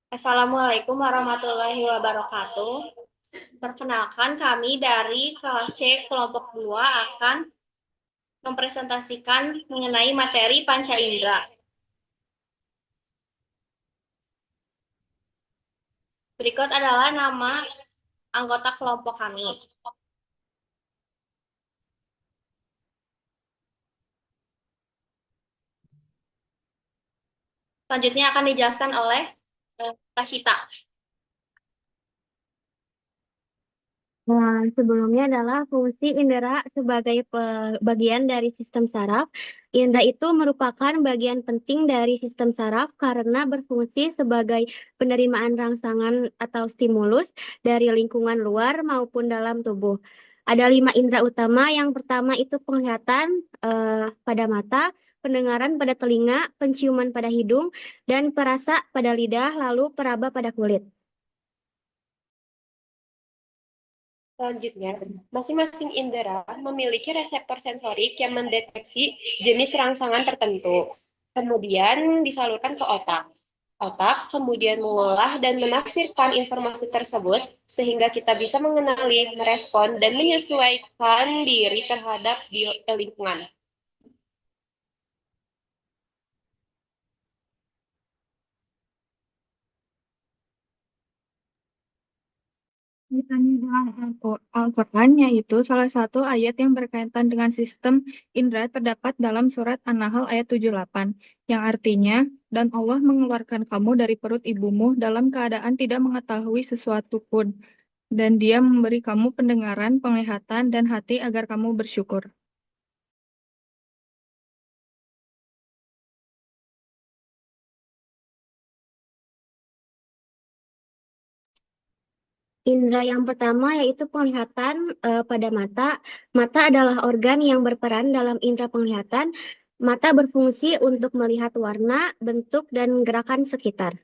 Assalamualaikum warahmatullahi wabarakatuh. Perkenalkan kami dari kelas C kelompok 2 akan mempresentasikan mengenai materi panca indera. Berikut adalah nama anggota kelompok kami. Selanjutnya akan dijelaskan oleh Kasita. Nah, sebelumnya adalah fungsi indera sebagai bagian dari sistem saraf. Indera itu merupakan bagian penting dari sistem saraf karena berfungsi sebagai penerimaan rangsangan atau stimulus dari lingkungan luar maupun dalam tubuh. Ada 5 indera utama. Yang pertama itu penglihatan pada mata, pendengaran pada telinga, penciuman pada hidung, dan perasa pada lidah, lalu peraba pada kulit. Selanjutnya, masing-masing indera memiliki reseptor sensorik yang mendeteksi jenis rangsangan tertentu. Kemudian disalurkan ke otak. Otak kemudian mengolah dan menafsirkan informasi tersebut sehingga kita bisa mengenali, merespon, dan menyesuaikan diri terhadap lingkungan. Kaitannya dengan Al-Quran, yaitu salah satu ayat yang berkaitan dengan sistem indera terdapat dalam surat An-Nahl ayat 78, yang artinya, dan Allah mengeluarkan kamu dari perut ibumu dalam keadaan tidak mengetahui sesuatu pun, dan Dia memberi kamu pendengaran, penglihatan, dan hati agar kamu bersyukur. Indera yang pertama yaitu penglihatan pada mata. Mata adalah organ yang berperan dalam indera penglihatan. Mata berfungsi untuk melihat warna, bentuk, dan gerakan sekitar.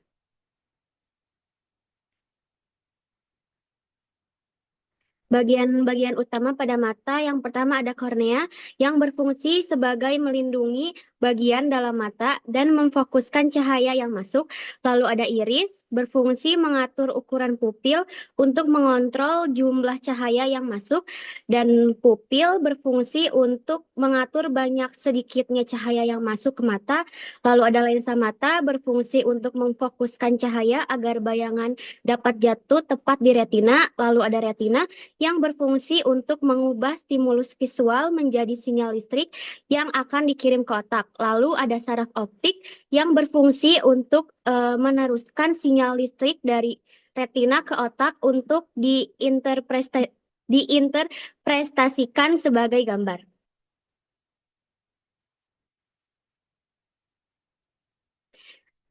Bagian-bagian utama pada mata yang pertama ada kornea yang berfungsi sebagai melindungi bagian dalam mata dan memfokuskan cahaya yang masuk. Lalu ada iris berfungsi mengatur ukuran pupil untuk mengontrol jumlah cahaya yang masuk, dan pupil berfungsi untuk mengatur banyak sedikitnya cahaya yang masuk ke mata. Lalu ada lensa mata berfungsi untuk memfokuskan cahaya agar bayangan dapat jatuh tepat di retina. Lalu ada retina yang berfungsi untuk mengubah stimulus visual menjadi sinyal listrik yang akan dikirim ke otak. Lalu ada saraf optik yang berfungsi untuk meneruskan sinyal listrik dari retina ke otak untuk diinterpretasikan sebagai gambar.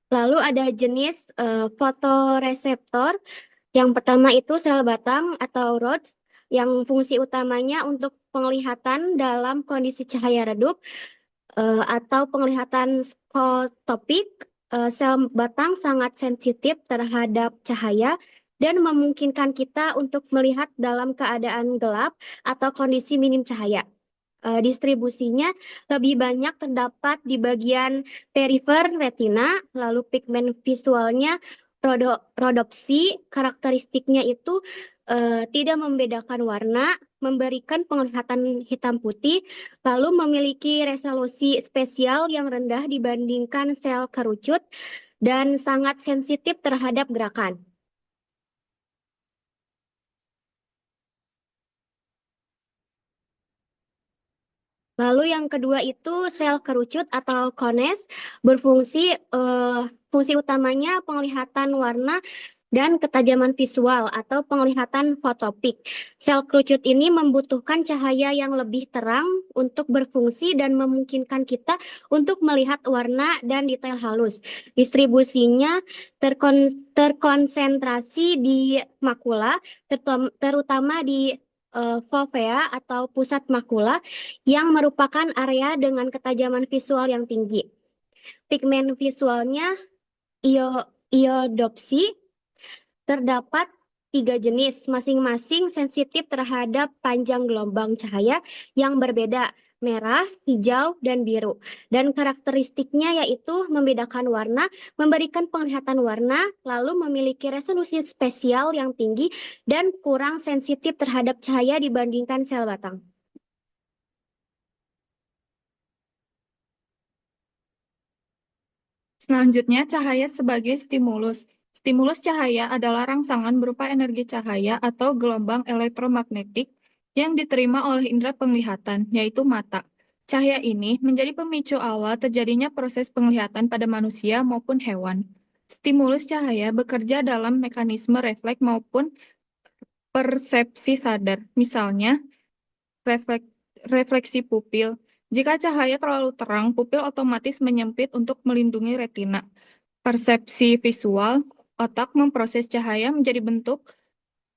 Lalu ada jenis fotoreseptor. Yang pertama itu sel batang atau rods yang fungsi utamanya untuk penglihatan dalam kondisi cahaya redup atau penglihatan skotopik. Sel batang sangat sensitif terhadap cahaya dan memungkinkan kita untuk melihat dalam keadaan gelap atau kondisi minim cahaya. Distribusinya lebih banyak terdapat di bagian perifer retina, lalu pigmen visualnya rodopsi. Karakteristiknya itu tidak membedakan warna, memberikan penglihatan hitam putih, lalu memiliki resolusi spesial yang rendah dibandingkan sel kerucut, dan sangat sensitif terhadap gerakan. Lalu yang kedua itu sel kerucut atau cones berfungsi fungsi utamanya penglihatan warna dan ketajaman visual atau penglihatan fotopik. Sel kerucut ini membutuhkan cahaya yang lebih terang untuk berfungsi dan memungkinkan kita untuk melihat warna dan detail halus. Distribusinya terkonsentrasi di makula, terutama di fovea atau pusat makula yang merupakan area dengan ketajaman visual yang tinggi. Pigmen visualnya iodopsi. Terdapat 3 jenis, masing-masing sensitif terhadap panjang gelombang cahaya yang berbeda. merah, hijau, dan biru. Dan karakteristiknya yaitu membedakan warna, memberikan penglihatan warna, lalu memiliki resolusi spesial yang tinggi, dan kurang sensitif terhadap cahaya dibandingkan sel batang. Selanjutnya, cahaya sebagai stimulus. Stimulus cahaya adalah rangsangan berupa energi cahaya atau gelombang elektromagnetik yang diterima oleh indera penglihatan, yaitu mata. Cahaya ini menjadi pemicu awal terjadinya proses penglihatan pada manusia maupun hewan. Stimulus cahaya bekerja dalam mekanisme refleks maupun persepsi sadar. Misalnya, refleksi pupil. Jika cahaya terlalu terang, pupil otomatis menyempit untuk melindungi retina. Persepsi visual, otak memproses cahaya menjadi bentuk,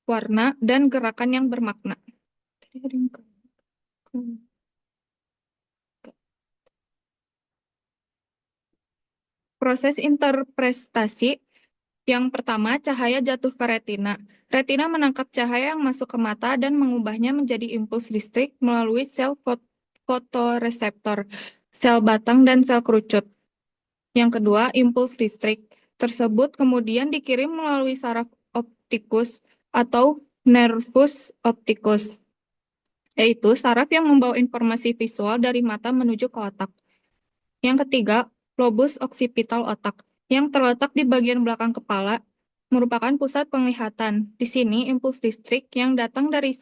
warna, dan gerakan yang bermakna. Proses interpretasi yang pertama, cahaya jatuh ke retina. Retina menangkap cahaya yang masuk ke mata dan mengubahnya menjadi impuls listrik melalui sel fotoreseptor, sel batang, dan sel kerucut. Yang kedua, impuls listrik tersebut kemudian dikirim melalui saraf optikus atau nervus opticus, yaitu saraf yang membawa informasi visual dari mata menuju ke otak. Yang ketiga, lobus oksipital otak, yang terletak di bagian belakang kepala, merupakan pusat penglihatan. Di sini, impuls listrik yang datang dari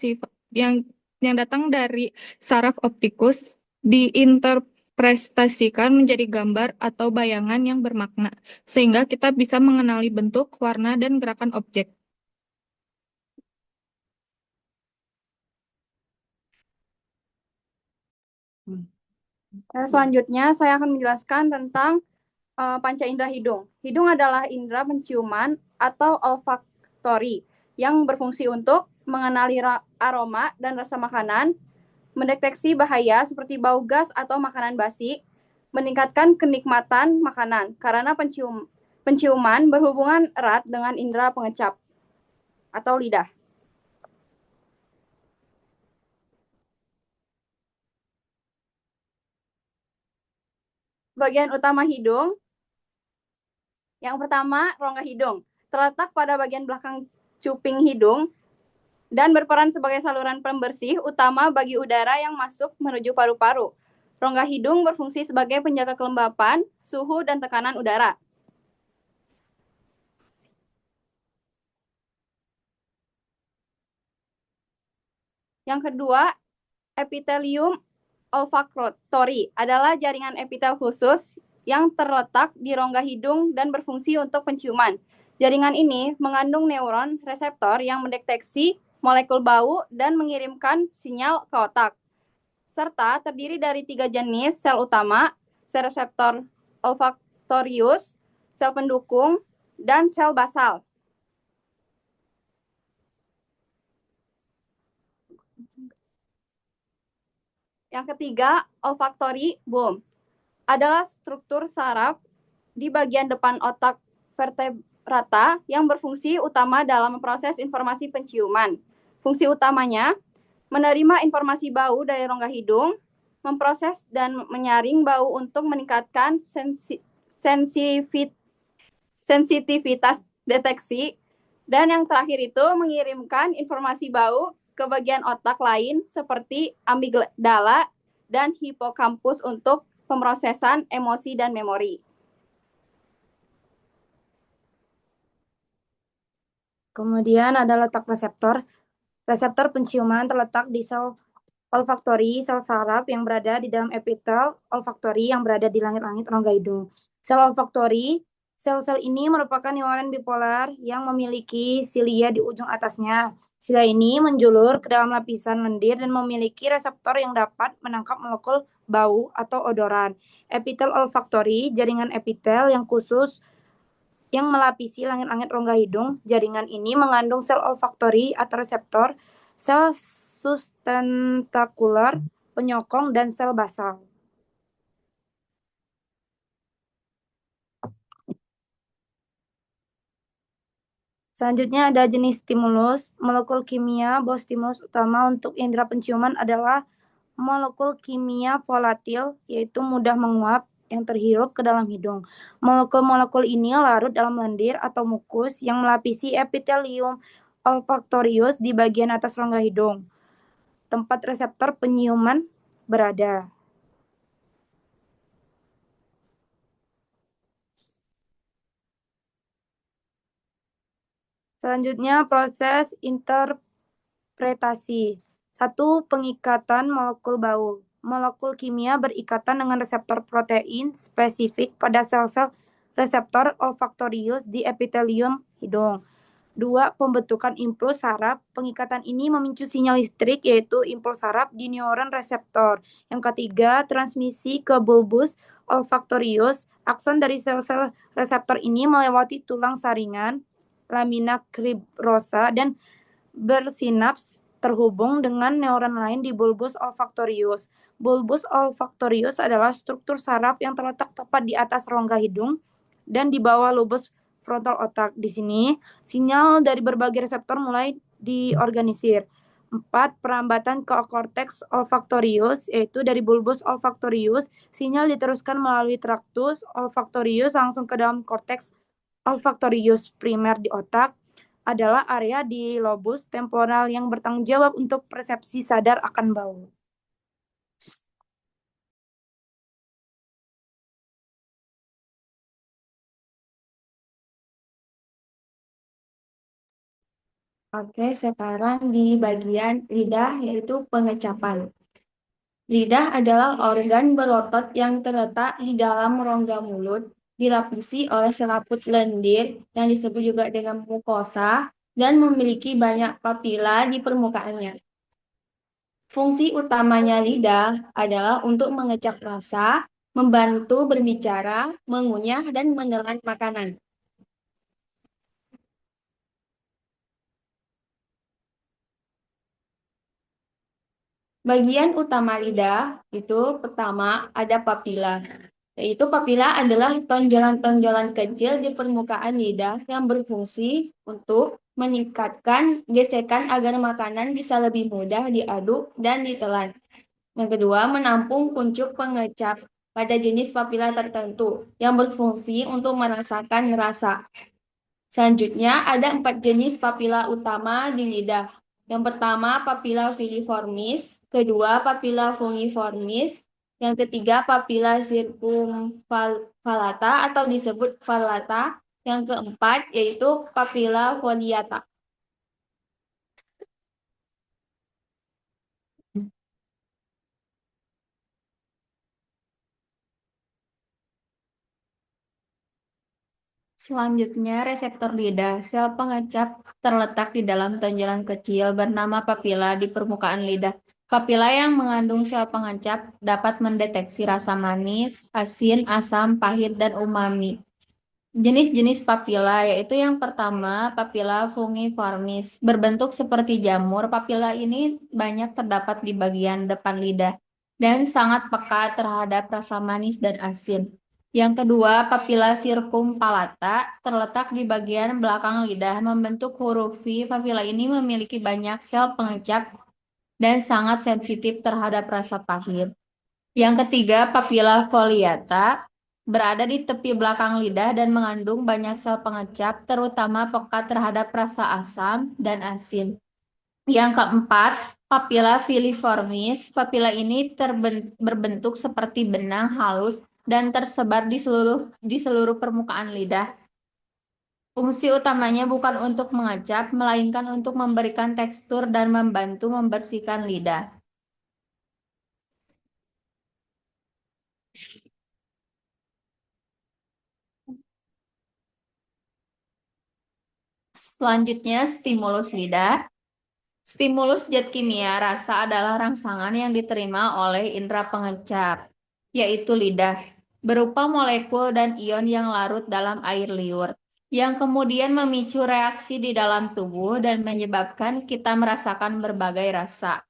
saraf optikus diinterpretasikan menjadi gambar atau bayangan yang bermakna, sehingga kita bisa mengenali bentuk, warna, dan gerakan objek. Selanjutnya, saya akan menjelaskan tentang panca indera hidung. Hidung adalah indera penciuman atau olfaktori yang berfungsi untuk mengenali aroma dan rasa makanan, mendeteksi bahaya seperti bau gas atau makanan basi, meningkatkan kenikmatan makanan karena penciuman berhubungan erat dengan indera pengecap atau lidah. Bagian utama hidung. Yang pertama, rongga hidung. Terletak pada bagian belakang cuping hidung dan berperan sebagai saluran pembersih utama bagi udara yang masuk menuju paru-paru. Rongga hidung berfungsi sebagai penjaga kelembapan, suhu, dan tekanan udara. Yang kedua, epitelium olfaktori adalah jaringan epitel khusus yang terletak di rongga hidung dan berfungsi untuk penciuman. Jaringan ini mengandung neuron reseptor yang mendeteksi molekul bau dan mengirimkan sinyal ke otak. Serta terdiri dari 3 jenis sel utama, sel reseptor olfaktorius, sel pendukung, dan sel basal. Yang ketiga, olfaktori bulb adalah struktur saraf di bagian depan otak vertebrata yang berfungsi utama dalam proses informasi penciuman. Fungsi utamanya menerima informasi bau dari rongga hidung, memproses dan menyaring bau untuk meningkatkan sensitivitas deteksi, dan yang terakhir itu mengirimkan informasi bau ke bagian otak lain seperti amigdala dan hipokampus untuk pemrosesan emosi dan memori. Kemudian ada letak reseptor. Reseptor penciuman terletak di sel olfaktori, sel saraf yang berada di dalam epitel olfaktori yang berada di langit-langit rongga hidung. Sel olfaktori, sel-sel ini merupakan neuron bipolar yang memiliki silia di ujung atasnya. Silia ini menjulur ke dalam lapisan lendir dan memiliki reseptor yang dapat menangkap molekul bau atau odoran. Epitel olfaktori, jaringan epitel yang khusus yang melapisi langit-langit rongga hidung. Jaringan ini mengandung sel olfaktori atau reseptor, sel sustentakular, penyokong, dan sel basal. Selanjutnya ada jenis stimulus. Molekul kimia bahwa stimulus utama untuk indera penciuman adalah Molekul kimia volatil, yaitu mudah menguap yang terhirup ke dalam hidung. Molekul-molekul ini larut dalam lendir atau mukus yang melapisi epitelium olfaktorius di bagian atas rongga hidung, tempat reseptor penciuman berada. Selanjutnya, proses interpretasi. 1. Pengikatan molekul bau. Molekul kimia berikatan dengan reseptor protein spesifik pada sel-sel reseptor olfaktorius di epitelium hidung. 2. Pembentukan impuls saraf. Pengikatan ini memicu sinyal listrik, yaitu impuls saraf di neuron reseptor. Yang ketiga, transmisi ke bulbus olfaktorius. Akson dari sel-sel reseptor ini melewati tulang saringan, lamina fibrosa, dan bersinaps terhubung dengan neuron lain di bulbus olfaktorius. Bulbus olfaktorius adalah struktur saraf yang terletak tepat di atas rongga hidung dan di bawah lobus frontal otak. Di sini, sinyal dari berbagai reseptor mulai diorganisir. 4. Perambatan ke korteks olfaktorius, yaitu dari bulbus olfaktorius, sinyal diteruskan melalui traktus olfaktorius langsung ke dalam korteks olfaktorius primer di otak, adalah area di lobus temporal yang bertanggung jawab untuk persepsi sadar akan bau. Oke, sekarang di bagian lidah yaitu pengecapan. Lidah adalah organ berotot yang terletak di dalam rongga mulut, dilapisi oleh selaput lendir yang disebut juga dengan mukosa dan memiliki banyak papila di permukaannya. Fungsi utamanya lidah adalah untuk mengecap rasa, membantu berbicara, mengunyah, dan menelan makanan. Bagian utama lidah itu pertama ada papila, yaitu papila adalah tonjolan-tonjolan kecil di permukaan lidah yang berfungsi untuk meningkatkan gesekan agar makanan bisa lebih mudah diaduk dan ditelan. Yang kedua, menampung kuncup pengecap pada jenis papila tertentu yang berfungsi untuk merasakan rasa. Selanjutnya, ada 4 jenis papila utama di lidah. Yang pertama, papila filiformis, kedua, papila fungiformis, yang ketiga, papila circumvallata atau disebut vallata, yang keempat, yaitu papila foliata. Selanjutnya, reseptor lidah. Sel pengecap terletak di dalam tonjolan kecil bernama papila di permukaan lidah. Papila yang mengandung sel pengecap dapat mendeteksi rasa manis, asin, asam, pahit, dan umami. Jenis-jenis papila yaitu yang pertama, papila fungiformis. Berbentuk seperti jamur, papila ini banyak terdapat di bagian depan lidah dan sangat peka terhadap rasa manis dan asin. Yang kedua, papila circumvallata terletak di bagian belakang lidah, membentuk huruf V. Papila ini memiliki banyak sel pengecap dan sangat sensitif terhadap rasa pahit. Yang ketiga, papila foliata berada di tepi belakang lidah dan mengandung banyak sel pengecap, terutama peka terhadap rasa asam dan asin. Yang keempat, papila filiformis. Papila ini berbentuk seperti benang halus dan tersebar di seluruh permukaan lidah. Fungsi utamanya bukan untuk mengecap, melainkan untuk memberikan tekstur dan membantu membersihkan lidah. Selanjutnya, stimulus lidah. Stimulus zat kimia rasa adalah rangsangan yang diterima oleh indera pengecap, yaitu lidah, berupa molekul dan ion yang larut dalam air liur, yang kemudian memicu reaksi di dalam tubuh dan menyebabkan kita merasakan berbagai rasa.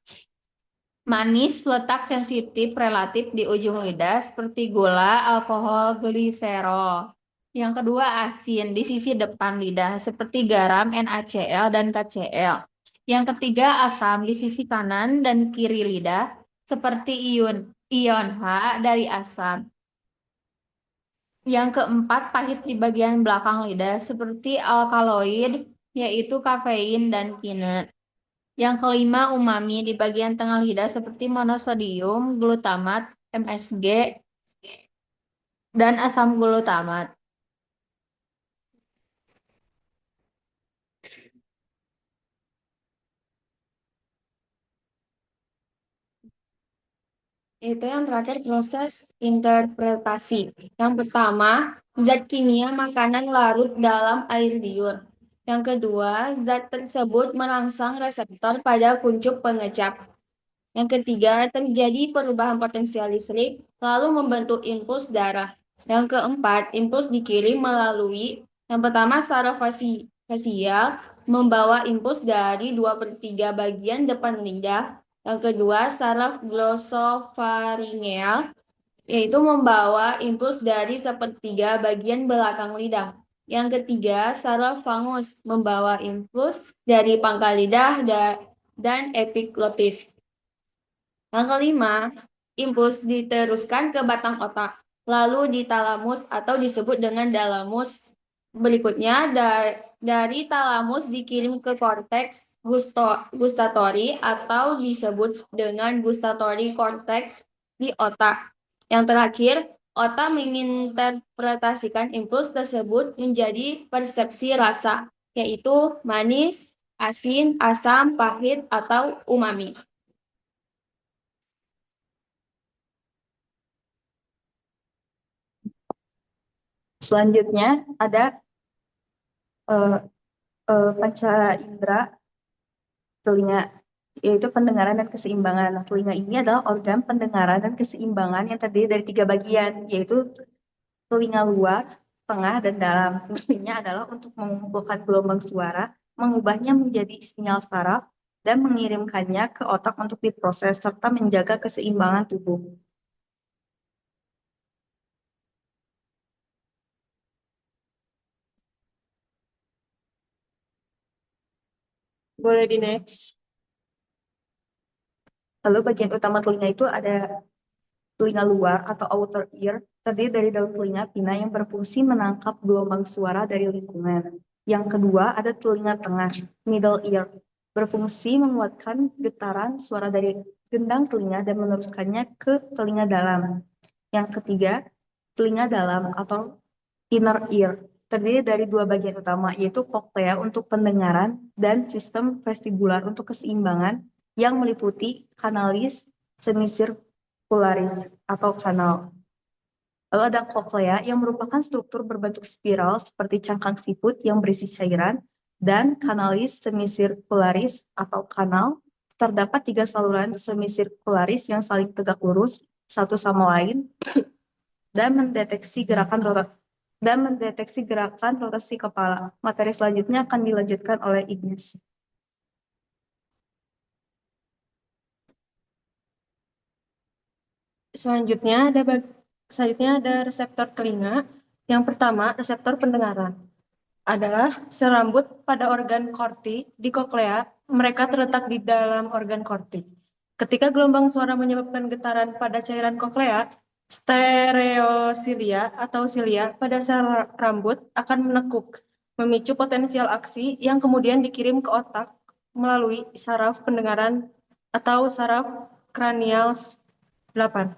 Manis letak sensitif relatif di ujung lidah seperti gula, alkohol, gliserol. Yang kedua, asin di sisi depan lidah seperti garam, NaCl, dan KCl. Yang ketiga, asam di sisi kanan dan kiri lidah seperti ion H dari asam. Yang keempat, pahit di bagian belakang lidah seperti alkaloid, yaitu kafein dan peanut. Yang kelima, umami di bagian tengah lidah seperti monosodium, glutamat, MSG, dan asam glutamat. Itu yang terakhir proses interpretasi. Yang pertama, zat kimia makanan larut dalam air liur. Yang kedua, zat tersebut merangsang reseptor pada kuncup pengecap. Yang ketiga, terjadi perubahan potensial listrik, lalu membentuk impuls darah. Yang keempat, impuls dikirim melalui yang pertama saraf fasial membawa impuls dari 2/3 bagian depan lidah. Yang kedua, saraf glosofaringeal yaitu membawa impuls dari 1/3 bagian belakang lidah. Yang ketiga, saraf vagus membawa impuls dari pangkal lidah dan epiglotis. Yang kelima, impuls diteruskan ke batang otak, lalu di talamus atau disebut dengan dalamus. Berikutnya, dari talamus dikirim ke korteks gustatory atau disebut dengan gustatory cortex di otak. Yang terakhir, otak menginterpretasikan impuls tersebut menjadi persepsi rasa, yaitu manis, asin, asam, pahit, atau umami. Selanjutnya ada panca indera telinga, yaitu pendengaran dan keseimbangan. Nah, telinga ini adalah organ pendengaran dan keseimbangan yang terdiri dari 3 bagian, yaitu telinga luar, tengah, dan dalam. Fungsinya adalah untuk mengumpulkan gelombang suara, mengubahnya menjadi sinyal saraf, dan mengirimkannya ke otak untuk diproses, serta menjaga keseimbangan tubuh. Boleh di next. Lalu bagian utama telinga itu ada telinga luar atau outer ear, terdiri dari daun telinga pina yang berfungsi menangkap gelombang suara dari lingkungan. Yang kedua ada telinga tengah, middle ear, berfungsi menguatkan getaran suara dari gendang telinga dan meneruskannya ke telinga dalam. Yang ketiga, telinga dalam atau inner ear, terdiri dari 2 bagian utama, yaitu koklea untuk pendengaran dan sistem vestibular untuk keseimbangan yang meliputi kanalis semisirkularis atau kanal. Lalu ada koklea yang merupakan struktur berbentuk spiral seperti cangkang siput yang berisi cairan, dan kanalis semisirkularis atau kanal. Terdapat 3 saluran semisirkularis yang saling tegak lurus satu sama lain dan mendeteksi gerakan rotasi kepala. Materi selanjutnya akan dilanjutkan oleh Ignis. Selanjutnya ada reseptor telinga. Yang pertama, reseptor pendengaran adalah serambut pada organ korti di koklea. Mereka terletak di dalam organ korti. Ketika gelombang suara menyebabkan getaran pada cairan koklea, stereosilia atau silia pada sel rambut akan menekuk, memicu potensial aksi yang kemudian dikirim ke otak melalui saraf pendengaran atau saraf kranial 8.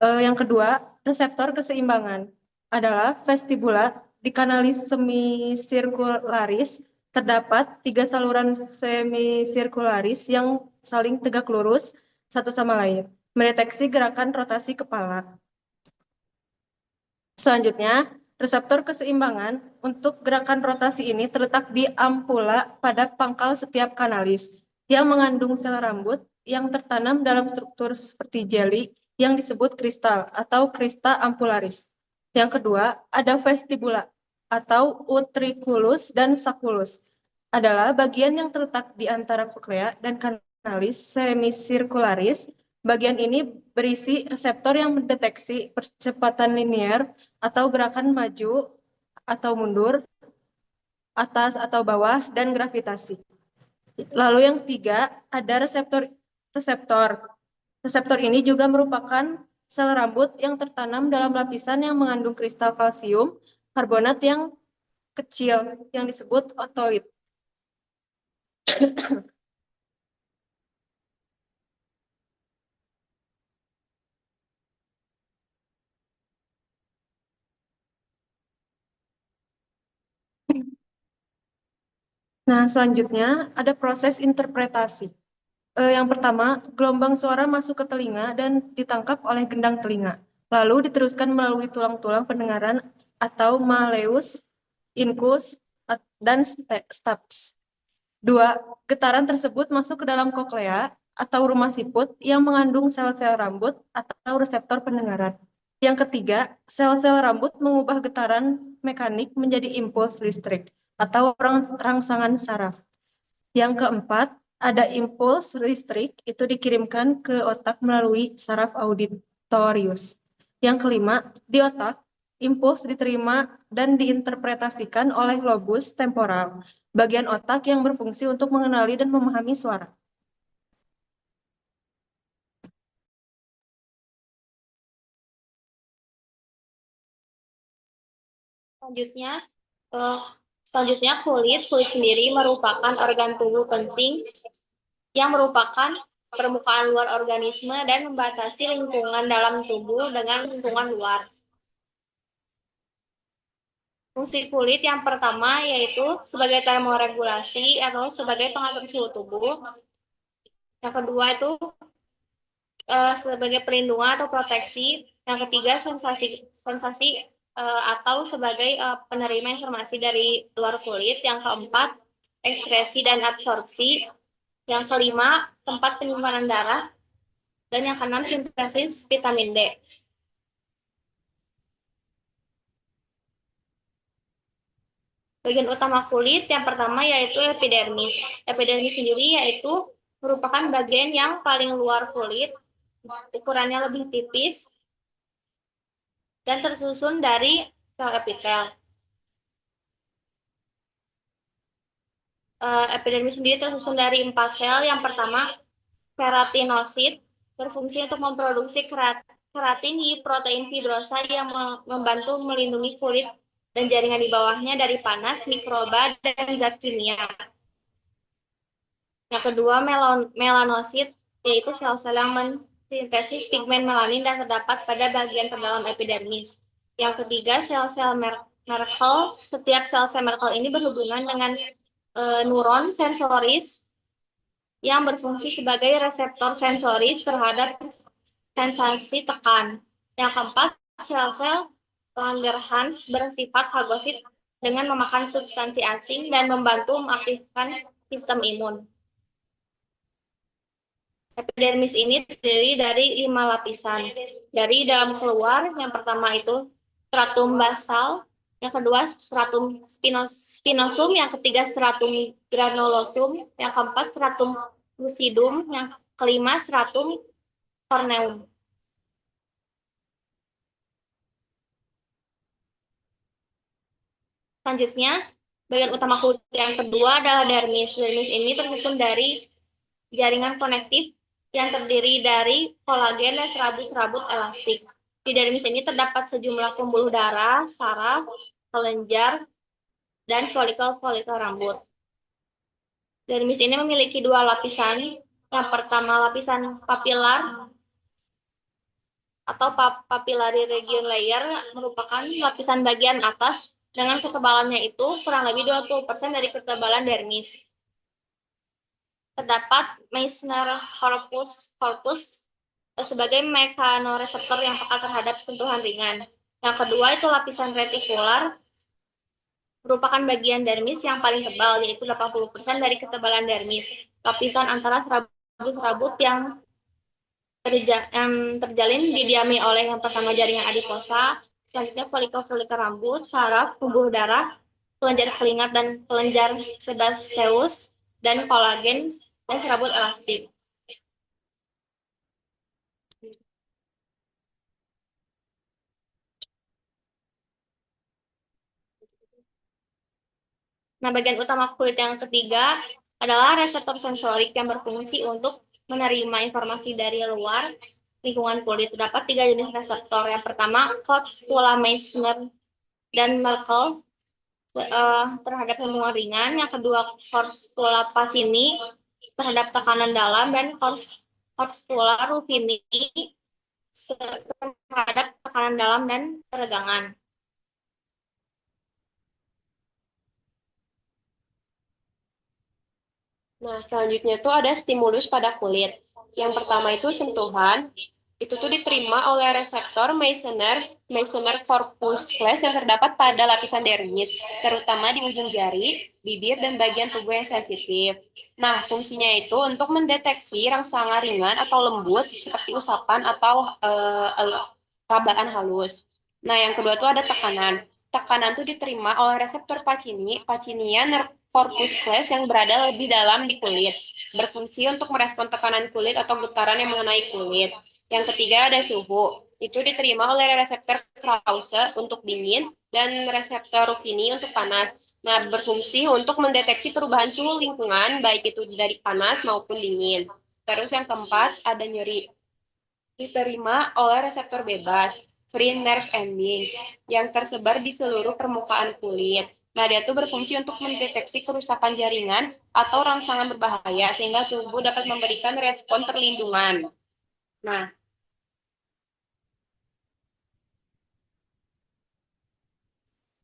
Yang kedua, reseptor keseimbangan adalah vestibula di kanalis semisirkularis. Terdapat 3 saluran semisirkularis yang saling tegak lurus satu sama lain, mendeteksi gerakan rotasi kepala. Selanjutnya, reseptor keseimbangan untuk gerakan rotasi ini terletak di ampula pada pangkal setiap kanalis yang mengandung sel rambut yang tertanam dalam struktur seperti jeli yang disebut kristal atau crista ampularis. Yang kedua, ada vestibula atau utriculus dan sacculus. Adalah bagian yang terletak di antara koklea dan kanalis semisirkularis. Bagian ini berisi reseptor yang mendeteksi percepatan linear atau gerakan maju atau mundur, atas atau bawah, dan gravitasi. Lalu yang 3, ada reseptor Reseptor ini juga merupakan sel rambut yang tertanam dalam lapisan yang mengandung kristal kalsium karbonat yang kecil yang disebut otolit. Nah, selanjutnya ada proses interpretasi. Yang pertama, gelombang suara masuk ke telinga dan ditangkap oleh gendang telinga. Lalu diteruskan melalui tulang-tulang pendengaran atau malleus, incus, dan stapes. Dua, getaran tersebut masuk ke dalam koklea atau rumah siput yang mengandung sel-sel rambut atau reseptor pendengaran. Yang ketiga, sel-sel rambut mengubah getaran mekanik menjadi impuls listrik atau rangsangan saraf. Yang keempat, ada impuls listrik itu dikirimkan ke otak melalui saraf auditorius. Yang kelima, di otak, impuls diterima dan diinterpretasikan oleh lobus temporal, bagian otak yang berfungsi untuk mengenali dan memahami suara. Selanjutnya kulit sendiri merupakan organ tubuh penting yang merupakan permukaan luar organisme dan membatasi lingkungan dalam tubuh dengan lingkungan luar. Fungsi kulit yang pertama yaitu sebagai termoregulasi atau sebagai pengatur suhu tubuh. Yang kedua itu sebagai perlindungan atau proteksi. Yang ketiga sensasi atau sebagai penerima informasi dari luar kulit. Yang keempat ekskresi dan absorpsi. Yang kelima tempat penyimpanan darah. Dan yang keenam sintesis vitamin D. Bagian utama kulit yang pertama yaitu epidermis. Epidermis sendiri yaitu merupakan bagian yang paling luar kulit, ukurannya lebih tipis, dan tersusun dari sel epitel. Epidermis sendiri tersusun dari 4 sel. Yang pertama, keratinosit, berfungsi untuk memproduksi keratin di protein fibrosa yang membantu melindungi kulit dan jaringan di bawahnya dari panas, mikroba, dan zat kimia. Yang kedua, melanosit, yaitu sel-sel yang mensintesis pigmen melanin dan terdapat pada bagian terdalam epidermis. Yang ketiga, sel-sel Merkel. Setiap sel-sel Merkel ini berhubungan dengan neuron sensoris yang berfungsi sebagai reseptor sensoris terhadap sensasi tekan. Yang keempat, sel-sel Langerhans bersifat fagosit dengan memakan substansi asing dan membantu mengaktifkan sistem imun. Epidermis ini terdiri dari 5 lapisan. Dari dalam keluar, yang pertama itu stratum basal, yang kedua stratum spinosum, yang ketiga stratum granulosum, yang keempat stratum lucidum, yang kelima stratum corneum. Selanjutnya, bagian utama kulit yang kedua adalah dermis. Dermis ini tersusun dari jaringan konektif yang terdiri dari kolagen dan serabut-serabut elastik. Di dermis ini terdapat sejumlah pembuluh darah, saraf, kelenjar, dan folikel-folikel rambut. Dermis ini memiliki 2 lapisan. Yang pertama lapisan papilar atau papillary region layer merupakan lapisan bagian atas dengan ketebalannya itu kurang lebih 20% dari ketebalan dermis. Terdapat Meissner corpus sebagai mekanoreseptor yang peka terhadap sentuhan ringan. Yang kedua itu lapisan retikular, merupakan bagian dermis yang paling tebal, yaitu 80% dari ketebalan dermis. Lapisan antara serabut-serabut yang terjalin didiami oleh yang pertama jaringan adiposa, selanjutnya folikel-folikel rambut, saraf, pembuluh darah, kelenjar keringat dan kelenjar sebaceus, dan kolagen dan serabut elastik. Nah, bagian utama kulit yang ketiga adalah reseptor sensorik yang berfungsi untuk menerima informasi dari luar lingkungan kulit. Terdapat 3 jenis reseptor. Yang pertama, Klotz-Schuyler, Meissner, dan Merkel terhadap hubungan ringan. Yang kedua, Klotz-Schuyler-Pacini terhadap tekanan dalam, dan Klotz-Schuyler-Ruffini terhadap tekanan dalam dan ketegangan. Nah, selanjutnya tuh ada stimulus pada kulit. Yang pertama itu sentuhan. Itu tuh diterima oleh reseptor Meissner corpuscles yang terdapat pada lapisan dermis, terutama di ujung jari, bibir, dan bagian tubuh yang sensitif. Nah, fungsinya itu untuk mendeteksi rangsangan ringan atau lembut seperti usapan atau rabaan halus. Nah, yang kedua tuh ada tekanan. Tekanan tuh diterima oleh reseptor Pacinian corpuscles yang berada lebih dalam di kulit, berfungsi untuk merespon tekanan kulit atau getaran yang mengenai kulit. Yang ketiga ada suhu. Itu diterima oleh reseptor Krause untuk dingin dan reseptor Ruffini untuk panas. Nah, berfungsi untuk mendeteksi perubahan suhu lingkungan, baik itu dari panas maupun dingin. Terus yang keempat ada nyeri. Diterima oleh reseptor bebas, free nerve endings, yang tersebar di seluruh permukaan kulit. Nah, dia tuh berfungsi untuk mendeteksi kerusakan jaringan atau rangsangan berbahaya, sehingga tubuh dapat memberikan respon perlindungan. Nah,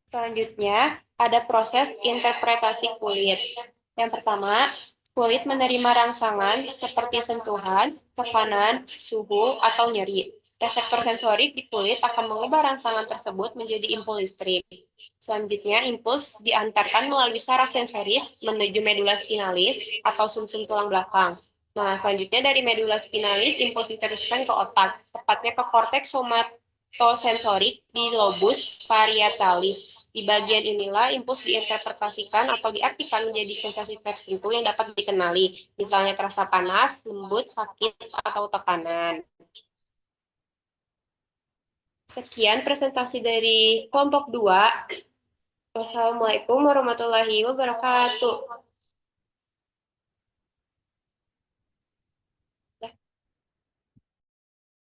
selanjutnya, ada proses interpretasi kulit. Yang pertama, kulit menerima rangsangan seperti sentuhan, tekanan, suhu, atau nyeri. Reseptor sensorik di kulit akan mengubah rangsangan tersebut menjadi impuls listrik. Selanjutnya, impuls diantarkan melalui saraf sensoris menuju medula spinalis atau sumsum tulang belakang. Nah, selanjutnya dari medula spinalis, impuls diteruskan ke otak, tepatnya ke korteks somatosensorik di lobus parietalis. Di bagian inilah impuls diinterpretasikan atau diartikan menjadi sensasi tertentu yang dapat dikenali, misalnya terasa panas, lembut, sakit, atau tekanan. Sekian presentasi dari kelompok 2. Wassalamualaikum warahmatullahi wabarakatuh.